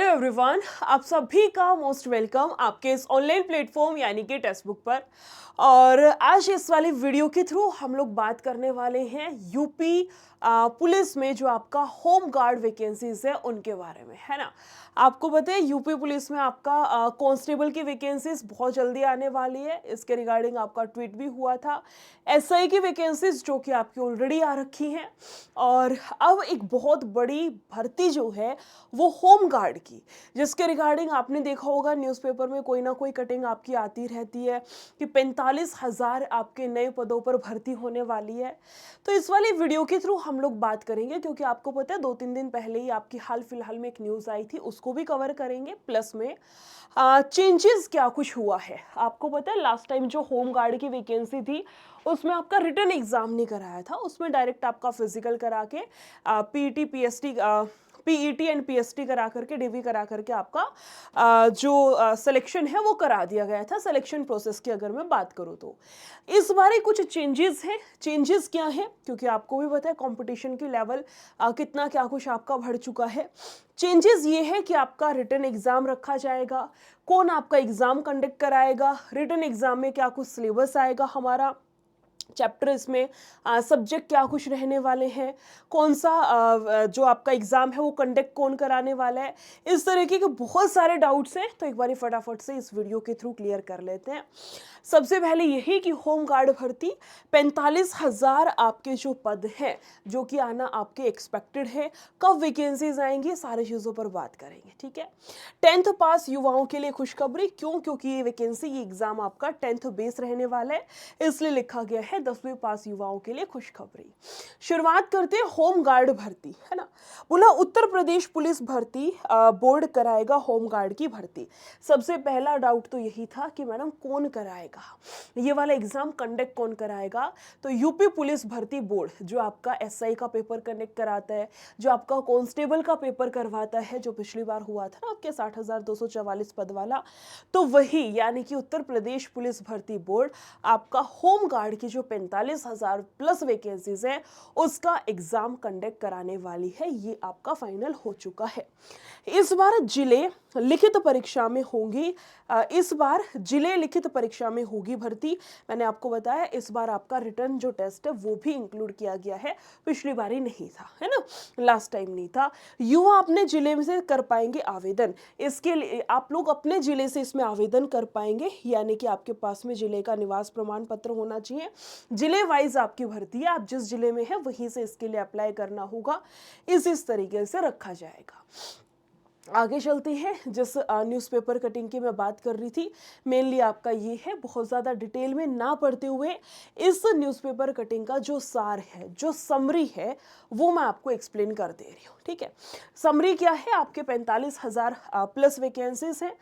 Hello everyone, आप सभी का मोस्ट वेलकम आपके इस ऑनलाइन प्लेटफॉर्म यानी कि टेक्स्ट बुक पर। और आज इस वाली वीडियो के थ्रू हम लोग बात करने वाले हैं यूपी पुलिस में जो आपका होम गार्ड वैकेंसीज है उनके बारे में, है ना। आपको पता है यूपी पुलिस में आपका कांस्टेबल की वैकेंसीज बहुत जल्दी आने वाली है। इसके रिगार्डिंग आपका ट्वीट भी हुआ था। एसआई की वैकेंसीज जो कि आपकी ऑलरेडी आ रखी हैं। और अब एक बहुत बड़ी भर्ती जो है वो होम गार्ड की, जिसके रिगार्डिंग आपने देखा होगा न्यूज़पेपर में कोई ना कोई कटिंग आपकी आती रहती है कि 45,000 आपके नए पदों पर भर्ती होने वाली है। तो इस वाली वीडियो के थ्रू हम लोग बात करेंगे, क्योंकि आपको पता है 2-3 दिन पहले ही आपकी हाल फिलहाल में एक न्यूज़ आई थी, उसको भी कवर करेंगे। प्लस में चेंजेस क्या कुछ हुआ है। आपको पता है लास्ट टाइम जो होम गार्ड की वैकेंसी थी उसमें आपका रिटन एग्जाम नहीं कराया था, उसमें डायरेक्ट आपका फिजिकल करा के PET PST PET and PST करा करके डीवी करा करके आपका जो सिलेक्शन है वो करा दिया गया था। सिलेक्शन प्रोसेस की अगर मैं बात करूँ तो इस बार कुछ चेंजेस हैं। चेंजेस क्या है, क्योंकि आपको भी पता है कंपटीशन की लेवल कितना क्या कुछ आपका बढ़ चुका है। चेंजेस ये है कि आपका रिटन एग्जाम रखा जाएगा। कौन आपका एग्जाम कंडक्ट कराएगा, रिटन एग्जाम में क्या कुछ सिलेबस आएगा, हमारा चैप्टर इसमें सब्जेक्ट क्या कुछ रहने वाले हैं, कौन सा जो आपका एग्जाम है वो कंडक्ट कौन कराने वाला है, इस तरीके के बहुत सारे डाउट्स हैं। तो एक बार फटाफट से इस वीडियो के थ्रू क्लियर कर लेते हैं। सबसे पहले यही कि होम गार्ड भर्ती 45,000 आपके जो पद हैं जो कि आना आपके एक्सपेक्टेड है। कब वैकेंसीज आएंगी सारी चीज़ों पर बात करेंगे, ठीक है। 10th पास युवाओं के लिए खुशखबरी। क्यों? क्योंकि ये वैकेंसी, ये एग्जाम आपका 10th बेस रहने वाला है, इसलिए लिखा गया है 10वीं पास युवाओं के लिए खुशखबरी। शुरुआत करते हैं होम गार्ड भर्ती, है ना। बोला उत्तर प्रदेश पुलिस भर्ती बोर्ड कराएगा होम गार्ड की भर्ती। सबसे पहला डाउट तो यही था कि मैडम कौन कराएगा, ये वाला एग्जाम कंडक्ट कौन कराएगा। तो यूपी पुलिस भर्ती बोर्ड जो आपका एसआई का पेपर कंडक्ट कराता है, जो आपका कांस्टेबल का पेपर करवाता है, जो पिछली बार हुआ था ना आपके 60,244 पद वाला, तो वही यानी कि उत्तर प्रदेश पुलिस भर्ती बोर्ड आपका होम गार्ड की जो 45,000 प्लस वैकेंसीज है उसका एग्जाम कंडक्ट कराने वाली है। ये आपका फाइनल हो चुका है। इस बार जिले लिखित परीक्षा में होंगी। इस बार जिले लिखित परीक्षा में होगी भर्ती। मैंने आपको बताया इस बार आपका रिटर्न जो टेस्ट है वो भी इंक्लूड किया गया है, पिछली बार ही नहीं था, है ना, लास्ट टाइम नहीं था। युवा अपने जिले में से कर पाएंगे आवेदन। इसके लिए आप लोग अपने जिले से इसमें आवेदन कर पाएंगे, यानी कि आपके पास में जिले का निवास प्रमाण पत्र होना चाहिए। जिले वाइज आपकी भर्ती है, आप जिस जिले में है वहीं से इसके लिए अप्लाई करना होगा। इस तरीके से रखा जाएगा। आगे चलते हैं। जिस न्यूज़पेपर कटिंग की मैं बात कर रही थी, मेनली आपका ये है, बहुत ज़्यादा डिटेल में ना पढ़ते हुए इस न्यूज़पेपर कटिंग का जो सार है, जो समरी है, वो मैं आपको एक्सप्लेन कर दे रही हूँ, ठीक है। समरी क्या है, आपके 45,000 प्लस वैकेंसीज हैं।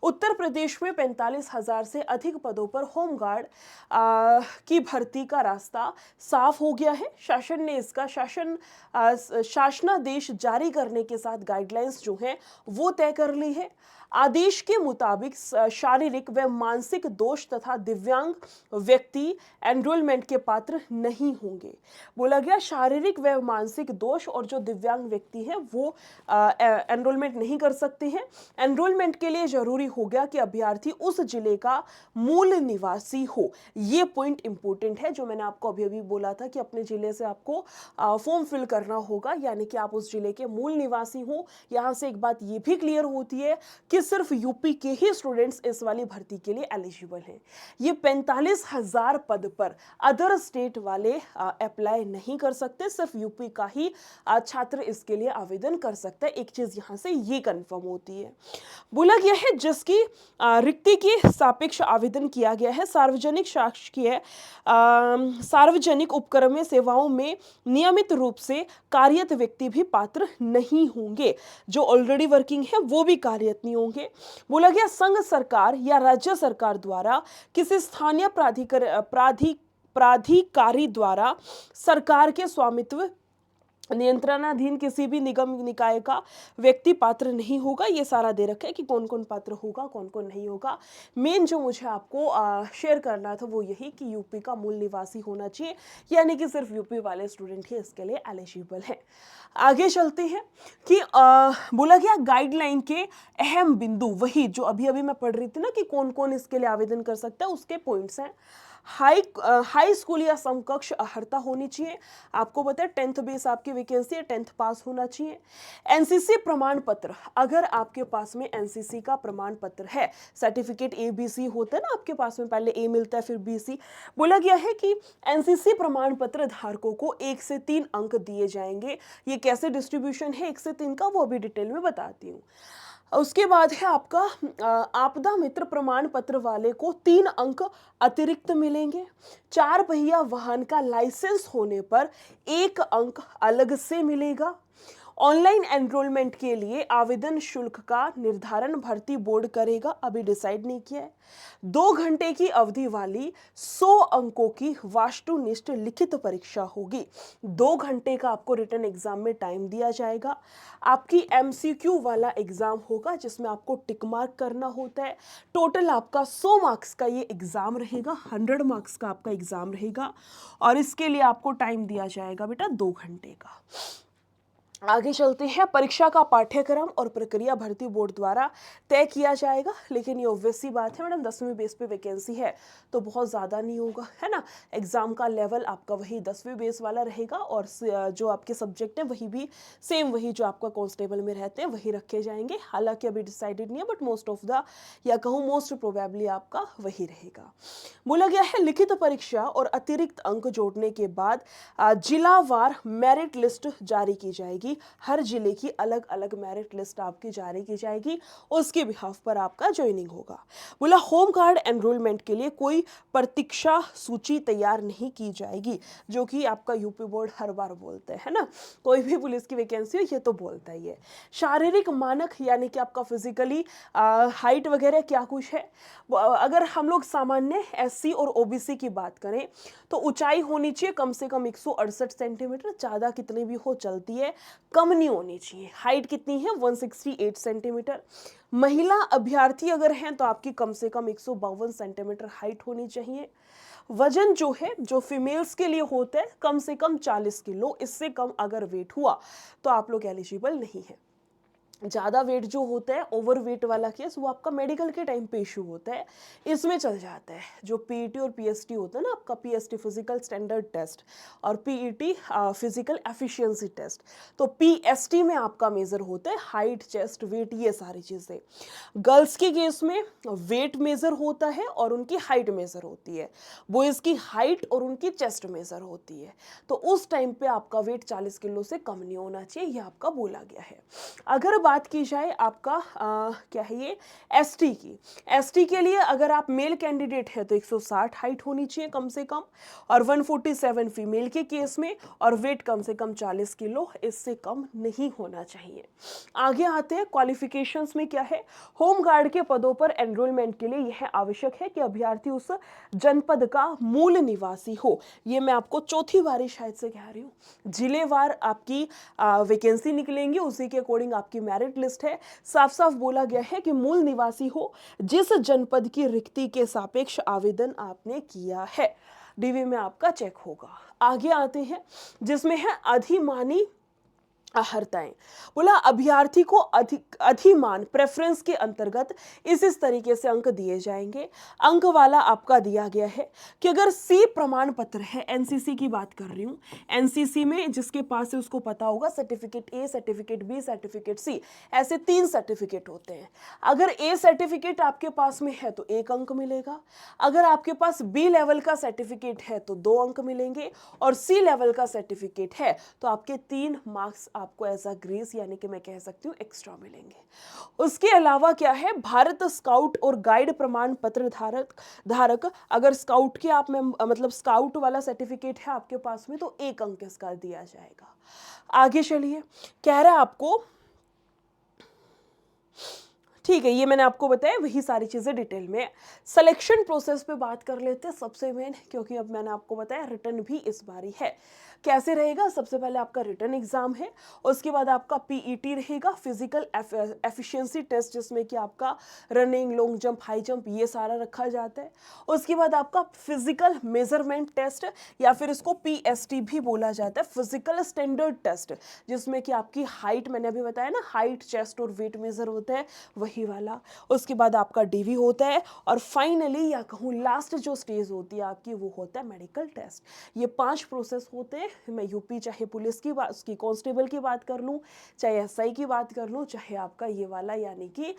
उत्तर प्रदेश में 45,000 से अधिक पदों पर होम गार्ड की भर्ती का रास्ता साफ हो गया है। शासन ने इसका शासनादेश जारी करने के साथ गाइडलाइंस जो है वो तय कर ली है। आदेश के मुताबिक शारीरिक व मानसिक दोष तथा दिव्यांग व्यक्ति एनरोलमेंट के पात्र नहीं होंगे। बोला गया शारीरिक व मानसिक दोष और जो दिव्यांग व्यक्ति हैं वो एनरोलमेंट नहीं कर सकते हैं। एनरोलमेंट के लिए जरूरी हो गया कि अभ्यर्थी उस जिले का मूल निवासी हो। ये पॉइंट इंपॉर्टेंट है, जो मैंने आपको अभी अभी बोला था कि अपने जिले से आपको फॉर्म फिल करना होगा, यानी कि आप उस जिले के मूल निवासी हो। यहाँ से एक बात ये भी क्लियर होती है कि सिर्फ यूपी के ही स्टूडेंट्स इस वाली भर्ती के लिए एलिजिबल हैं। ये 45,000 पद पर अदर स्टेट वाले अप्लाई नहीं कर सकते, सिर्फ यूपी का ही छात्र इसके लिए आवेदन कर सकता है। एक चीज यहाँ से ये कंफर्म होती है। बोला गया है जिसकी रिक्ति के सापेक्ष आवेदन किया गया है। सार्वजनिक शासकीय सार्वजनिक उपक्रम में सेवाओं में नियमित रूप से कार्यरत व्यक्ति भी पात्र नहीं होंगे। जो ऑलरेडी वर्किंग है वो भी कार्यरत नहीं होंगे। बोला गया संघ सरकार या राज्य सरकार द्वारा किसी स्थानीय प्राधिकारी द्वारा सरकार के स्वामित्व नियंत्रणाधीन किसी भी निगम निकाय का व्यक्ति पात्र नहीं होगा। ये सारा दे रखा है कि कौन कौन पात्र होगा, कौन कौन नहीं होगा। मेन जो मुझे आपको शेयर करना था वो यही कि यूपी का मूल निवासी होना चाहिए, यानी कि सिर्फ यूपी वाले स्टूडेंट ही इसके लिए एलिजिबल हैं। आगे चलते हैं कि बोला गया गाइडलाइन के अहम बिंदु, वही जो अभी अभी मैं पढ़ रही थी ना कि कौन कौन इसके लिए आवेदन कर सकता है, उसके पॉइंट्स हैं। हाई स्कूल या समकक्ष अर्हता होनी चाहिए। आपको पता है 10th बेस आपकी वैकेंसी है, 10th पास होना चाहिए। एनसीसी प्रमाण पत्र, अगर आपके पास में एनसीसी का प्रमाण पत्र है, सर्टिफिकेट ABC होता है ना आपके पास में, पहले A मिलता है फिर BC, बोला गया है कि एनसीसी प्रमाण पत्र धारकों को 1 से 3 अंक दिए जाएंगे। ये कैसे डिस्ट्रीब्यूशन है 1 से 3 का, वो अभी डिटेल में बताती हूँ। उसके बाद है आपका आपदा मित्र प्रमाण पत्र वाले को 3 अंक अतिरिक्त मिलेंगे। 4 पहिया वाहन का लाइसेंस होने पर 1 अंक अलग से मिलेगा। ऑनलाइन एनरोलमेंट के लिए आवेदन शुल्क का निर्धारण भर्ती बोर्ड करेगा, अभी डिसाइड नहीं किया है। 2 घंटे की अवधि वाली 100 अंकों की वास्तुनिष्ठ लिखित परीक्षा होगी। 2 घंटे का आपको रिटन एग्जाम में टाइम दिया जाएगा। आपकी MCQ वाला एग्जाम होगा जिसमें आपको टिक मार्क करना होता है। टोटल आपका 100 मार्क्स का ये एग्जाम रहेगा, 100 मार्क्स का आपका एग्जाम रहेगा, और इसके लिए आपको टाइम दिया जाएगा बेटा 2 घंटे का। आगे चलते हैं। परीक्षा का पाठ्यक्रम और प्रक्रिया भर्ती बोर्ड द्वारा तय किया जाएगा, लेकिन ये ऑब्वियस सी बात है मैडम, 10वीं बेस पे वैकेंसी है तो बहुत ज़्यादा नहीं होगा, है ना। एग्जाम का लेवल आपका वही 10वीं बेस वाला रहेगा, और जो आपके सब्जेक्ट हैं वही भी सेम, वही जो आपका कांस्टेबल में रहते हैं वही रखे जाएंगे। हालांकि अभी डिसाइडेड नहीं है, बट मोस्ट ऑफ द, या कहूँ मोस्ट प्रोबेबली आपका वही रहेगा। बोला गया है लिखित परीक्षा और अतिरिक्त अंक जोड़ने के बाद जिलावार मेरिट लिस्ट जारी की जाएगी। हर जिले की अलग अलग मेरिट लिस्ट आपकी जारी की जाएगी, उसके बिहाफ पर आपका ज्वाइनिंग होगा। बोला होम गार्ड एनरोलमेंट के लिए कोई प्रतीक्षा सूची तैयार नहीं की जाएगी, जो कि आपका यूपी बोर्ड हर बार बोलते हैं ना, कोई भी पुलिस की वैकेंसी हो ये तो बोलता ही है। शारीरिक मानक यानी कि आपका फिजिकली हाइट वगैरह क्या कुछ है। अगर हम लोग सामान्य SC और OBC की बात करें तो ऊंचाई होनी चाहिए कम से कम 168 सेंटीमीटर, ज़्यादा कितनी भी हो चलती है, कम नहीं होनी चाहिए। हाइट कितनी है 168 सेंटीमीटर। महिला अभ्यर्थी अगर हैं तो आपकी कम से कम 152 सेंटीमीटर हाइट होनी चाहिए। वजन जो है, जो फीमेल्स के लिए होता है, कम से कम 40 किलो, इससे कम अगर वेट हुआ तो आप लोग एलिजिबल नहीं है। ज़्यादा वेट जो होता है, ओवर वेट वाला केस, वो आपका मेडिकल के टाइम पे इशू होता है, इसमें चल जाता है। जो PET और PST होता है ना आपका, PST फिजिकल स्टैंडर्ड टेस्ट और PET फिजिकल एफिशिएंसी टेस्ट, तो PST में आपका मेजर होता है हाइट, चेस्ट, वेट, ये सारी चीज़ें। गर्ल्स के केस में वेट मेजर होता है और उनकी हाइट मेजर होती है, बॉयज़ की हाइट और उनकी चेस्ट मेजर होती है। तो उस टाइम पे आपका वेट 40 किलो से कम नहीं होना चाहिए, ये आपका बोला गया है। अगर बात की जाए आपका क्या है ये ST के लिए, अगर आप मेल कैंडिडेट है तो 160 हाइट होनी चाहिए कम से कम, और 147 फीमेल के केस में, और वेट कम से कम 40 किलो, इससे कम नहीं होना चाहिए। आगे आते हैं क्वालिफिकेशंस में क्या है। होम गार्ड के पदों पर एनरोलमेंट के लिए यह आवश्यक है कि अभ्यर्थी उस जनपद का मूल निवासी हो। ये मैं आपको चौथी बारी शायद से कह रही हूँ, जिलेवार आपकी वैकेंसी निकलेंगी, उसी के अकॉर्डिंग आपकी मेरिट लिस्ट है। साफ साफ बोला गया है कि मूल निवासी हो जिस जनपद की रिक्ति के सापेक्ष आवेदन आपने किया है, DV में आपका चेक होगा। आगे आते हैं जिसमें है अधिमानी अर्हताएं। बोला अभ्यर्थी को अधिमान प्रेफरेंस के अंतर्गत इस तरीके से अंक दिए जाएंगे। अंक वाला आपका दिया गया है कि अगर C प्रमाण पत्र है, NCC की बात कर रही हूँ, NCC में जिसके पास है उसको पता होगा, certificate A, certificate B, certificate C, ऐसे 3 सर्टिफिकेट होते हैं। अगर A सर्टिफिकेट आपके पास में है तो 1 अंक मिलेगा, अगर आपके पास B लेवल का सर्टिफिकेट है तो 2 अंक मिलेंगे, और C लेवल का सर्टिफिकेट है तो आपके 3 मार्क्स आपको एज अ ग्रेस, यानी कि मैं कह सकती हूँ एक्स्ट्रा मिलेंगे। उसके अलावा क्या है, भारत स्काउट और गाइड प्रमाण पत्र धारक अगर स्काउट के आप में मतलब स्काउट वाला सर्टिफिकेट है आपके पास में तो 1 अंक इसका दिया जाएगा। आगे चलिए, कह रहा है आपको, ठीक है, ये मैंने आपको बताया, वही सारी चीज़ें डिटेल में। सिलेक्शन प्रोसेस पे बात कर लेते हैं सबसे मेन, क्योंकि अब मैंने आपको बताया रिटर्न भी इस बारी है। कैसे रहेगा, सबसे पहले आपका रिटन एग्जाम है, उसके बाद आपका पीईटी रहेगा, फिजिकल एफिशिएंसी टेस्ट, जिसमें कि आपका running, long jump, high jump ये सारा रखा जाता है। उसके बाद आपका फिजिकल मेजरमेंट टेस्ट या फिर इसको पीएसटी भी बोला जाता है, फिजिकल स्टैंडर्ड टेस्ट, जिसमें कि आपकी हाइट, मैंने अभी बताया ना, हाइट, चेस्ट और वेट मेजर होता है, वही वाला। उसके बाद आपका डीवी होता है, और फाइनली या कहूँ लास्ट जो स्टेज होती है आपकी, वो होता है मेडिकल टेस्ट। ये 5 प्रोसेस होते हैं। मैं यूपी चाहे पुलिस की बात, उसकी कांस्टेबल की बात कर लूँ, चाहे एसआई की बात कर लूँ, चाहे आपका ये वाला यानी कि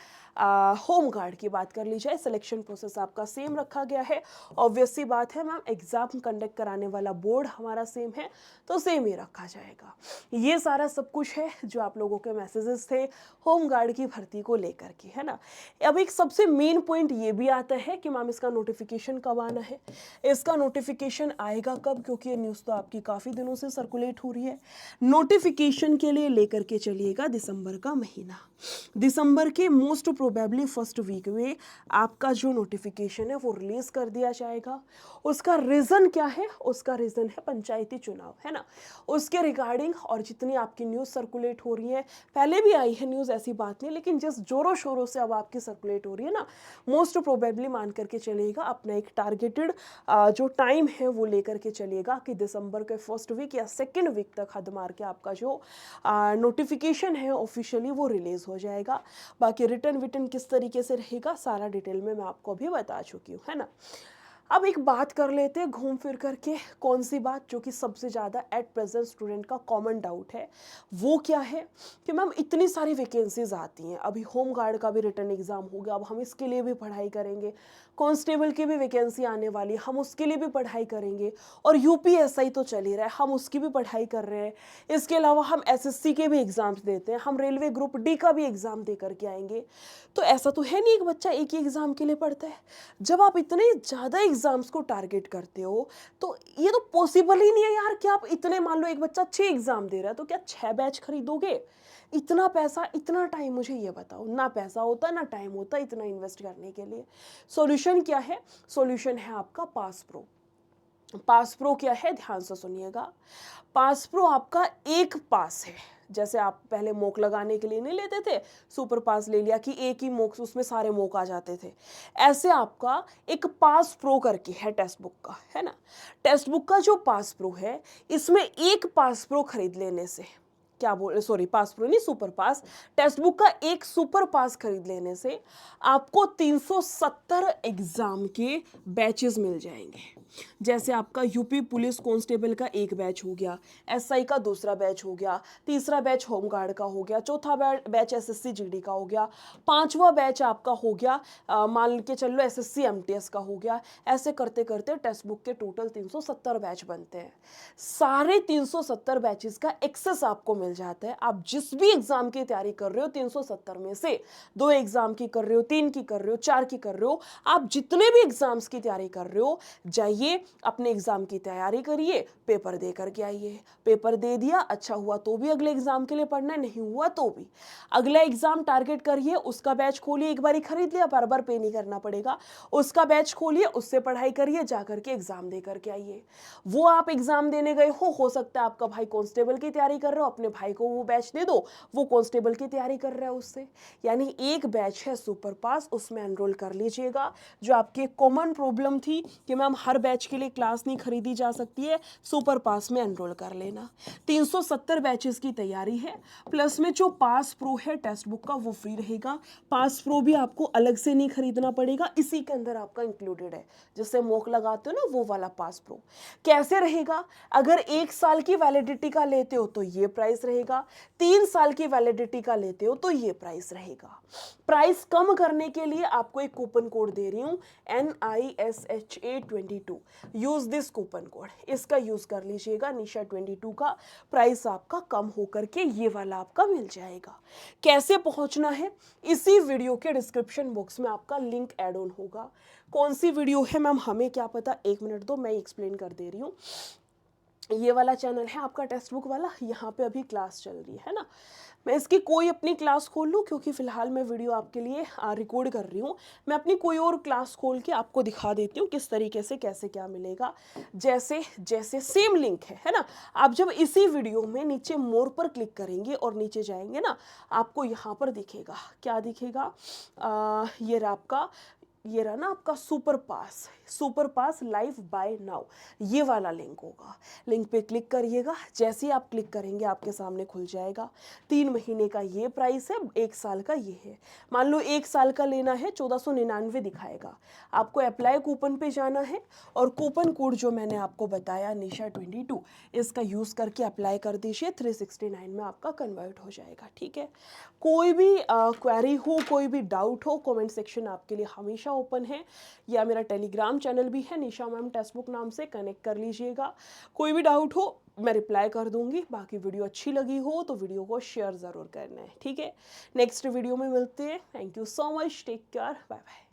होम गार्ड की बात कर ली जाए, सिलेक्शन प्रोसेस आपका सेम रखा गया है। ऑब्वियस सी बात है मैम, एग्जाम कंडक्ट कराने वाला बोर्ड हमारा सेम है, तो सेम ही रखा जाएगा। ये सारा सब कुछ है जो आप लोगों के मैसेजेस थे होम गार्ड की भर्ती को लेकर के, है ना। अब एक सबसे मेन पॉइंट ये भी आता है कि मैम इसका नोटिफिकेशन कब आना है। इसका नोटिफिकेशन आएगा कब, क्योंकि ये न्यूज़ तो आपकी काफ़ी दिनों से सर्कुलेट हो रही है। नोटिफिकेशन के लिए लेकर के चलिएगा दिसंबर का महीना। दिसंबर के मोस्ट प्रोबेबली फर्स्ट वीक में आपका जो नोटिफिकेशन है वो रिलीज कर दिया जाएगा। उसका रीज़न क्या है, उसका रीज़न है पंचायती चुनाव, है ना। उसके रिगार्डिंग और जितनी आपकी न्यूज़ सर्कुलेट हो रही है, पहले भी आई है न्यूज़, ऐसी बात नहीं, लेकिन जिस जोरों शोरों से अब आपकी सर्कुलेट हो रही है ना, मोस्ट प्रोबेबली मान करके चलिएगा अपना एक टारगेटेड जो टाइम है वो लेकर के चलिएगा कि दिसंबर के फर्स्ट वीक या सेकेंड वीक तक हद मार के आपका जो नोटिफिकेशन है ऑफिशियली वो रिलीज हो जाएगा। बाकी रिटर्न विटर्न किस तरीके से रहेगा सारा डिटेल में मैं आपको अभी बता चुकी हूँ, है ना। अब एक बात कर लेते हैं घूम फिर करके, कौन सी बात जो कि सबसे ज़्यादा एट प्रेजेंट स्टूडेंट का कॉमन डाउट है, वो क्या है कि मैम इतनी सारी वैकेंसीज आती हैं, अभी होम गार्ड का भी रिटर्न एग्जाम हो गया, अब हम इसके लिए भी पढ़ाई करेंगे, कांस्टेबल की भी वैकेंसी आने वाली, हम उसके लिए भी पढ़ाई करेंगे, और यूपीएसआई तो चल ही रहा है, हम उसकी भी पढ़ाई कर रहे हैं, इसके अलावा हम एसएससी के भी एग्जाम्स देते हैं, हम रेलवे ग्रुप डी का भी एग्जाम दे करके आएंगे। तो ऐसा तो है नहीं एक बच्चा एक ही एग्जाम के लिए पढ़ता है। जब आप इतने ज़्यादा एग्जाम्स को टारगेट करते हो तो ये तो पॉसिबल ही नहीं है यार कि आप इतने, मान लो एक बच्चा 6 एग्जाम दे रहा है तो क्या 6 बैच खरीदोगे? इतना पैसा, इतना टाइम, मुझे ये बताओ, ना पैसा होता ना टाइम होता इतना इन्वेस्ट करने के लिए। सॉल्यूशन क्या है? सॉल्यूशन है आपका पास प्रो। पास प्रो क्या है, ध्यान से सुनिएगा। पास प्रो आपका एक पास है, जैसे आप पहले मोक लगाने के लिए नहीं लेते थे, सुपर पास ले लिया कि एक ही मोक, उसमें सारे मोक आ जाते थे, ऐसे आपका एक पास प्रो करके है टेक्स्ट बुक का, है ना। टेक्स्ट बुक का जो पास प्रो है, इसमें एक पास प्रो खरीद लेने से, क्या बोल, सॉरी पास प्रो नहीं, सुपर पास, टेक्स्ट बुक का एक सुपर पास खरीद लेने से आपको 370 एग्जाम के बैचेस मिल जाएंगे। जैसे आपका यूपी पुलिस कांस्टेबल का एक बैच हो गया, एसआई का दूसरा बैच हो गया, तीसरा बैच होमगार्ड का हो गया, चौथा बैच एसएससी जीडी का हो गया, पांचवा बैच आपका हो गया मान के चल लो एसएससी एमटीएस का हो गया। ऐसे करते करते टेक्स्ट बुक के टोटल 370 बैच बनते हैं। सारे 370 बैचेस का एक्सेस आपको मिल जाता है। आप जिस भी एग्जाम की तैयारी कर रहे हो 370 में से 2 एग्जाम की कर रहे हो, 3 की कर रहे हो, 4 की कर रहे हो, आप जितने भी एग्जाम्स की तैयारी कर रहे हो जाइए अपने एग्जाम की तैयारी करिए, पेपर दे करके आइए। पेपर दे दिया, अच्छा हुआ तो भी अगले एग्जाम के लिए पढ़ना है, नहीं हुआ तो भी अगला एग्जाम टारगेट करिए, उसका बैच खोलिए, एक बार ही खरीद लिया, बार बार पे नहीं करना पड़ेगा, उसका बैच खोलिए, उससे पढ़ाई करिए, जा करके एग्जाम दे करके आइए। वो आप एग्जाम देने गए हो सकता है आपका भाई कांस्टेबल की तैयारी कर रहे हो, अपने भाई को वो बैच दे दो, वो कांस्टेबल की तैयारी कर रहा है उससे, यानी एक बैच है सुपर पास, उसमें एनरोल कर लीजिएगा। जो आपकी कॉमन प्रॉब्लम थी कि मैम हर बैच के लिए क्लास नहीं खरीदी जा सकती है, सुपर पास में एनरोल कर लेना। 370 बैचेस की तैयारी है, प्लस में जो पास प्रो है टेक्स्ट बुक का वो फ्री रहेगा। पास प्रो भी आपको अलग से नहीं खरीदना पड़ेगा, इसी के अंदर आपका इंक्लूडेड है, जिससे मोक लगाते हो ना वो वाला पास प्रो। कैसे रहेगा? अगर 1 साल की वैलिडिटी का लेते हो तो ये प्राइस रहेगा, 3 साल की वैलिडिटी का लेते हो तो ये प्राइस रहेगा। प्राइस कम करने के लिए आपको एक कूपन कोड दे रही हूं, NISHA22, use this coupon code, इसका यूज कर लीजिएगा। निशा 22 का प्राइस आपका कम होकर के ये वाला आपका मिल जाएगा। कैसे पहुंचना है? इसी वीडियो के डिस्क्रिप्शन बॉक्स में आपका लिंक ऐड ऑन होगा। कौन सी वीडियो है मैम हमें क्या पता, 1 मिनट दो, मैं एक्सप्लेन कर दे रही हूँ। ये वाला चैनल है आपका टेक्स्ट बुक वाला, यहाँ पे अभी क्लास चल रही है ना। मैं इसकी कोई अपनी क्लास खोल लूँ, क्योंकि फ़िलहाल मैं वीडियो आपके लिए रिकॉर्ड कर रही हूँ। मैं अपनी कोई और क्लास खोल के आपको दिखा देती हूँ किस तरीके से कैसे क्या मिलेगा। जैसे जैसे सेम लिंक है ना? आप जब इसी वीडियो में नीचे मोर पर क्लिक करेंगे और नीचे जाएँगे ना, आपको यहाँ पर दिखेगा, क्या दिखेगा? ये रहा ना आपका सुपर पास लाइव बाय नाउ, ये वाला लिंक होगा। लिंक पे क्लिक करिएगा, जैसे ही आप क्लिक करेंगे आपके सामने खुल जाएगा। 3 महीने का ये प्राइस है, 1 साल का ये है। मान लो 1 साल का लेना है, 1499 दिखाएगा। आपको अप्लाई कूपन पे जाना है और कूपन कोड जो मैंने आपको बताया निशा22, इसका यूज़ करके अप्लाई कर दीजिए। 369 में आपका कन्वर्ट हो जाएगा, ठीक है? कोई भी क्वेरी हो, कोई भी डाउट हो, कमेंट सेक्शन आपके लिए हमेशा ओपन है, या मेरा टेलीग्राम चैनल भी है निशा मैम टेक्स्टबुक नाम से, कनेक्ट कर लीजिएगा। कोई भी डाउट हो मैं रिप्लाई कर दूंगी। बाकी वीडियो अच्छी लगी हो तो वीडियो को शेयर ज़रूर करना है, ठीक है? नेक्स्ट वीडियो में मिलते हैं। Thank you so much, take care, bye bye.